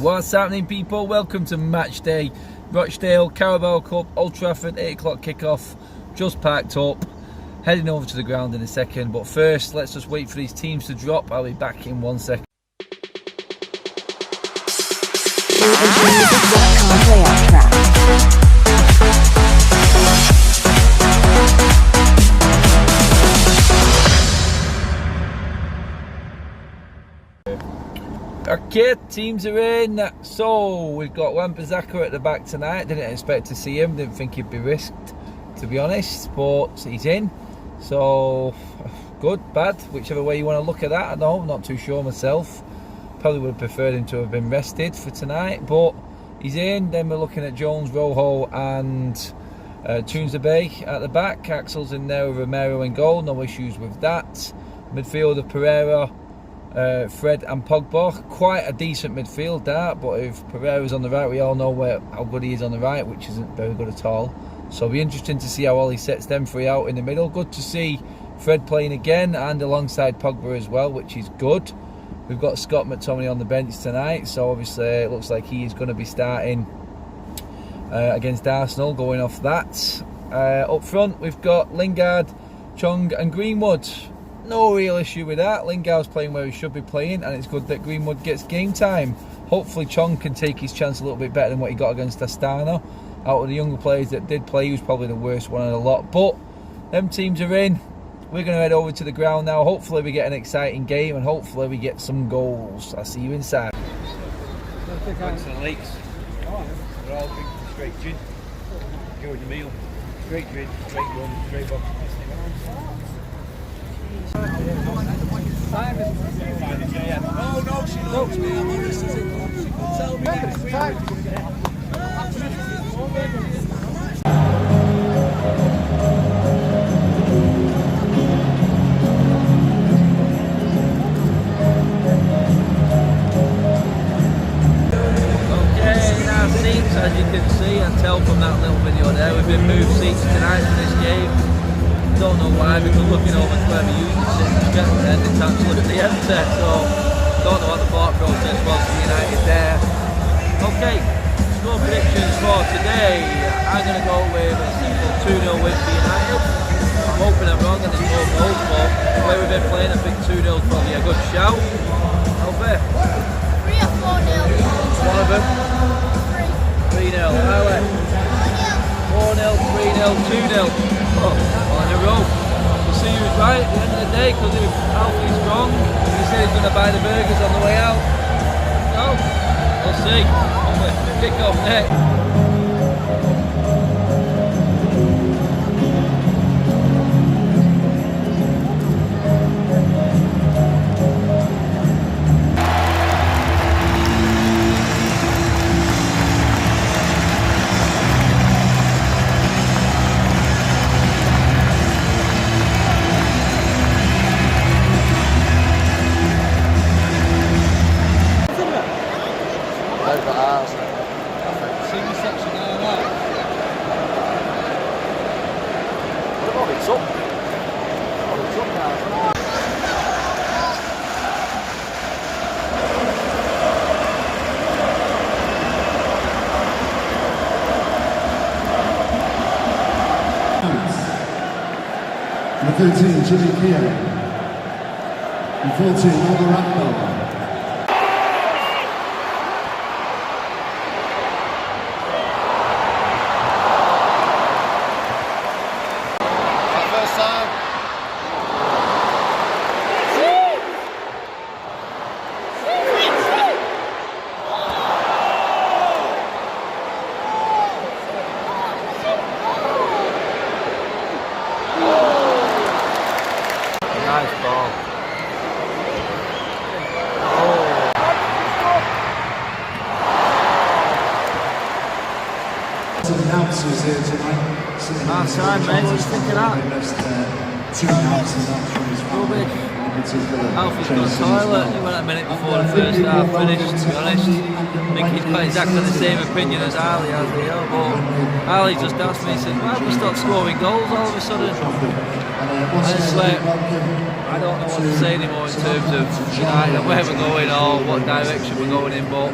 What's happening, people? Welcome to match day. Rochdale, Carabao Cup, Old Trafford, 8 o'clock kickoff. Just packed up, heading over to the ground in a second. But first, let's just wait for these teams to drop. I'll be back in 1 second. Layout track. Okay, teams are in. So we've got Wan-Bissaka at the back tonight. Didn't expect to see him, didn't think he'd be risked, to be honest, but he's in. So good, bad, whichever way you want to look at that. I know, not too sure myself. Probably would have preferred him to have been rested for tonight, but he's in. Then we're looking at Jones, Rojo and Tunesabay at the back. Axel's in there with Romero in goal, no issues with that. Midfielder Pereira, Fred and Pogba. Quite a decent midfield that, but if Pereira's on the right, we all know how good he is on the right, which isn't very good at all. So it'll be interesting to see how well he sets them three out in the middle. Good to see Fred playing again and alongside Pogba as well, which is good. We've got Scott McTominay on the bench tonight, so obviously it looks like he is going to be starting against Arsenal, going off that. Up front, we've got Lingard, Chong and Greenwood. No real issue with that. Lingard's playing where he should be playing, and it's good that Greenwood gets game time. Hopefully Chong can take his chance a little bit better than what he got against Astana. Out of the younger players that did play, he was probably the worst one of the lot. But them teams are in. We're going to head over to the ground now. Hopefully we get an exciting game and hopefully we get some goals. I'll see you inside. Went to the lakes. They're all drinking straight gin. During the meal. Straight gin, straight rum, straight vodka. Oh no, she loves me. I'm honest as it comes. She could tell me next week. As you can see and tell from that little video there, we've been moved seats tonight for this game. Don't know why, because looking over to where we usually sit and get there, it's actually at the end there, so don't know what the thought process was for United there. Okay, score predictions for today. I'm going to go with a simple 2-0 win for United. I'm hoping I'm wrong and there's more goals, but the way we've been playing, I think 2-0 is probably a good shout. Albert? 3 or 4-0. One of them? 3-0, Alec. 4-0, 3-0, 2-0. Oh, all in a row. We'll see who's right at the end of the day, because if Alfie's strong, he said he's going to buy the burgers on the way out. So, we'll see. Kick off next. Number 13, Jimmy Keogh. And 14, Oliver Rochdale. Nice ball. Some announcers here tonight. Last time, mate, what do you think of that? Two announcers, that's from his family. Alfie's gone toilet. He went a minute before the first half finished, to be honest. I think he's got exactly the same opinion as Ali has here, but Ali just asked me, he said, why have we stopped scoring goals all of a sudden? Honestly, I don't know what to say anymore in terms of United and where we're going or what direction we're going in, but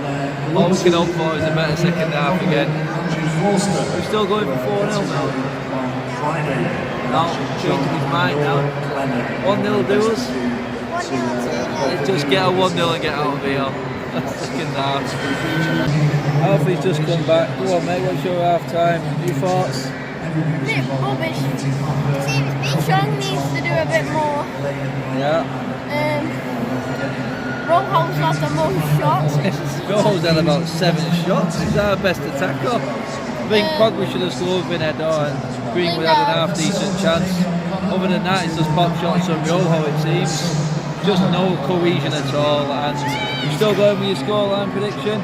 all we can hope for is a better second half again. We're still going for 4-0 now. No, changing his mind now. 1-0 do us. Just get a 1-0 and get out of here. Second half. Alfie's just come back. Go on, mate, what's your half time? Your thoughts? Bit rubbish. Seems Bichon needs to do a bit more. Yeah. Rochdale's had the most shots. Rojo's had about 7 shots. He's our best attacker. I think Pogba should have scored with head on. Greenwood had an half decent chance. Other than that, it's just pop shots on Rojo, it seems. Just no cohesion at all. And you still going with your scoreline prediction?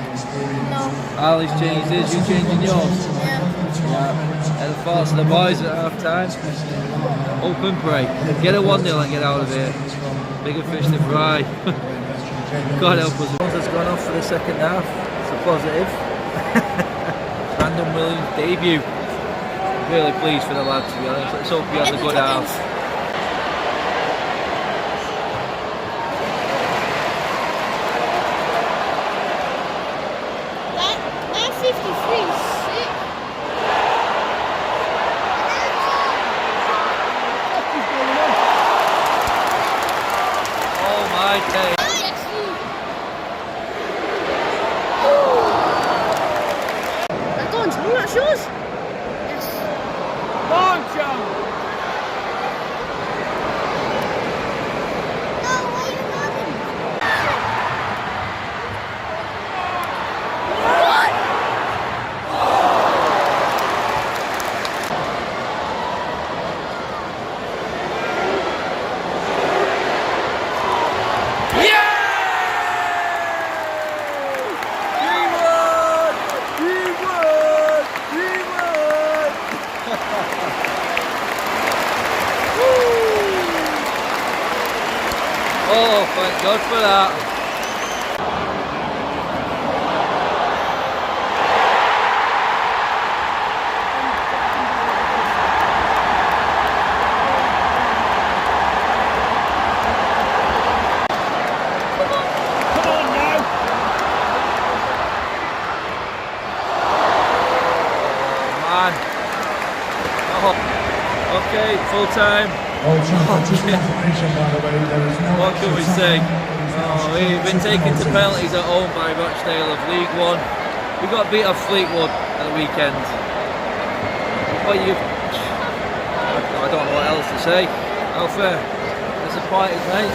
No. Ali's changed his, you changing yours? Yeah. And the thoughts of the boys at half time. Hope and pray. Get a 1-0 and get out of here. Bigger fish to fry. God help us. Jones has gone off for the second half. It's a positive. Brandon Williams' debut. Really pleased for the lad, to be honest. Let's hope he has a good half. That 53 is sick. Oh my day. That goes on, that shows. Yes. No, why are you running? Oh, thank God for that. Come on now. Man. Oh, okay, full time. Old Trafford, just confirmation by the way, there is no What can we extra say? time. Oh, we've been taken to penalties at home by Rochdale of League One. We got beat off Fleetwood at the weekend. But I don't know what else to say. Alpha, disappointed, mate.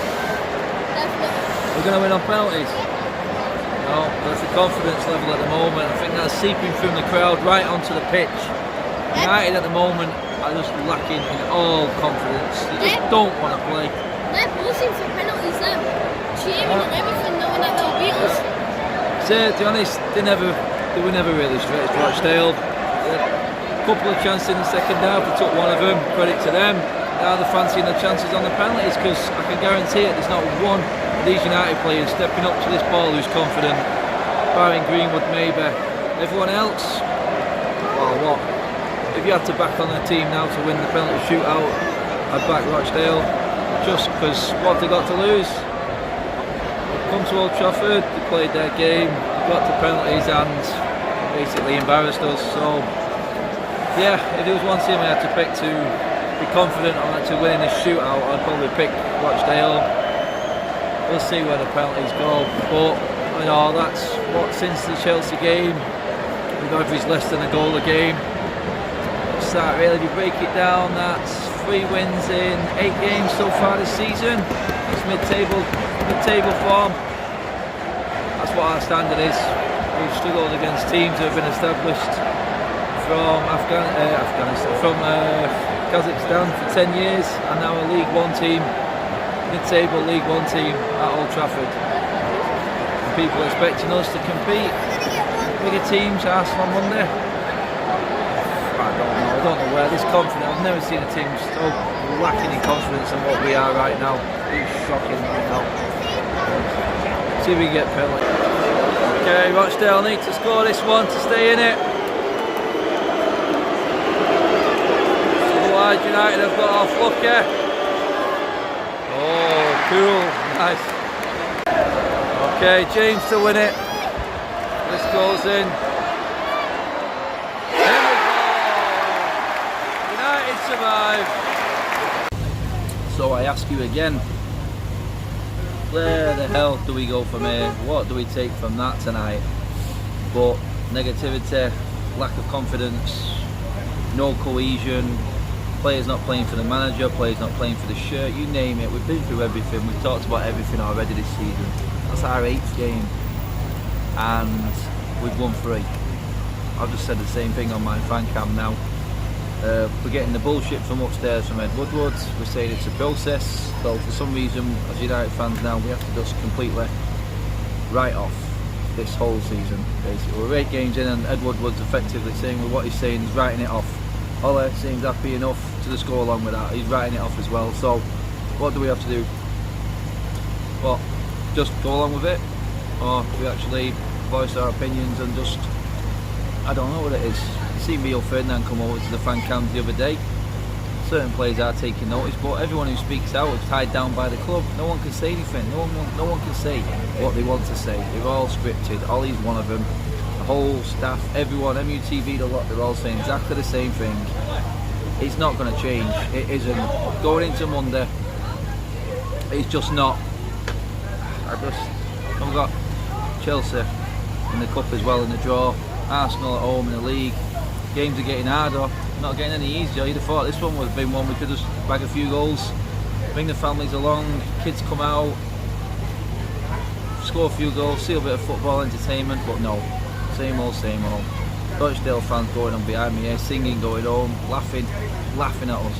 Definitely. We're going to win on penalties. No, that's the confidence level at the moment. I think that's seeping from the crowd right onto the pitch. United at the moment are just lacking in all confidence. They just don't want to play. They're pushing for penalties, them. Cheering and everything, knowing that they'll beat us. So, to be honest, they were never really stretched. Rochdale, a couple of chances in the second half, they took one of them, credit to them. Now they're fancying the chances on the penalties, because I can guarantee it, there's not one of these United players stepping up to this ball who's confident, barring Greenwood maybe. Everyone else, well, what? If you had to back on a team now to win the penalty shootout, I'd back Rochdale, just because what have they got to lose? Come to Old Trafford, they played their game, they got to penalties and basically embarrassed us. So yeah, if there was one team I had to pick to be confident on actually winning this shootout, I'd probably pick Rochdale. We'll see where the penalties go, but you know, that's what, since the Chelsea game we've averaged less than a goal a game. So that really, if you break it down, that's 3 wins in 8 games so far this season. It's mid-table form. That's what our standard is. We've struggled against teams who have been established from Kazakhstan for 10 years, and now a League One team, mid-table League One team at Old Trafford. And people are expecting us to compete. Bigger teams, Arsenal on Monday. I don't know where this confidence. I've never seen a team so lacking in confidence than what we are right now. absolute shocking right now. See if we can get penalty. Okay, Rochdale need to score this one to stay in it. Otherwise United have got off lucky. Oh, cool, nice. Okay, James to win it. This goes in. Here we go. United survive. So I ask you again, where the hell do we go from here? What do we take from that tonight? But negativity, lack of confidence, no cohesion, players not playing for the manager, players not playing for the shirt, you name it. We've been through everything, we've talked about everything already this season. That's our 8th game and we've won 3. I've just said the same thing on my fan cam now. We're getting the bullshit from upstairs from Ed Woodward. We're saying it's a process. So for some reason, as United fans now, we have to just completely write off this whole season. Basically, we're 8 games in, and Ed Woodward's effectively saying with what he's saying, he's writing it off. Ole seems happy enough to just go along with that. He's writing it off as well. So what do we have to do? Well, just go along with it, or do we actually voice our opinions and just, I don't know what it is. You see Rio Ferdinand come over to the fan cams the other day. Certain players are taking notice, but everyone who speaks out is tied down by the club. No one can say anything. No one can say what they want to say. They're all scripted. Ollie's one of them. The whole staff, everyone, MUTV, the lot, they're all saying exactly the same thing. It's not going to change. It isn't. Going into Monday, it's just not. I've got Chelsea in the cup as well in the draw. Arsenal at home in the league. Games are getting harder, not getting any easier. You'd have thought this one would have been one we could just bag a few goals, bring the families along, kids come out, score a few goals, see a bit of football entertainment, but no, same old, same old. Rochdale fans going on behind me here, singing, going home, laughing at us.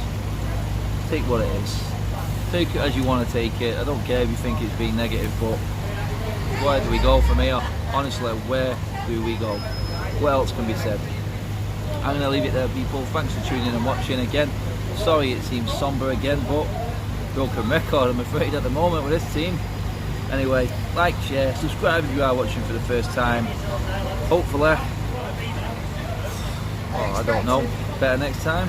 Take what it is. Take it as you want to take it. I don't care if you think it's been negative, but where do we go from here? Honestly, where do we go? What else can be said? I'm going to leave it there, people. Thanks for tuning in and watching again. Sorry it seems sombre again, but broken record, I'm afraid, at the moment with this team. Anyway, like, share, subscribe if you are watching for the first time. Hopefully, I don't know, better next time.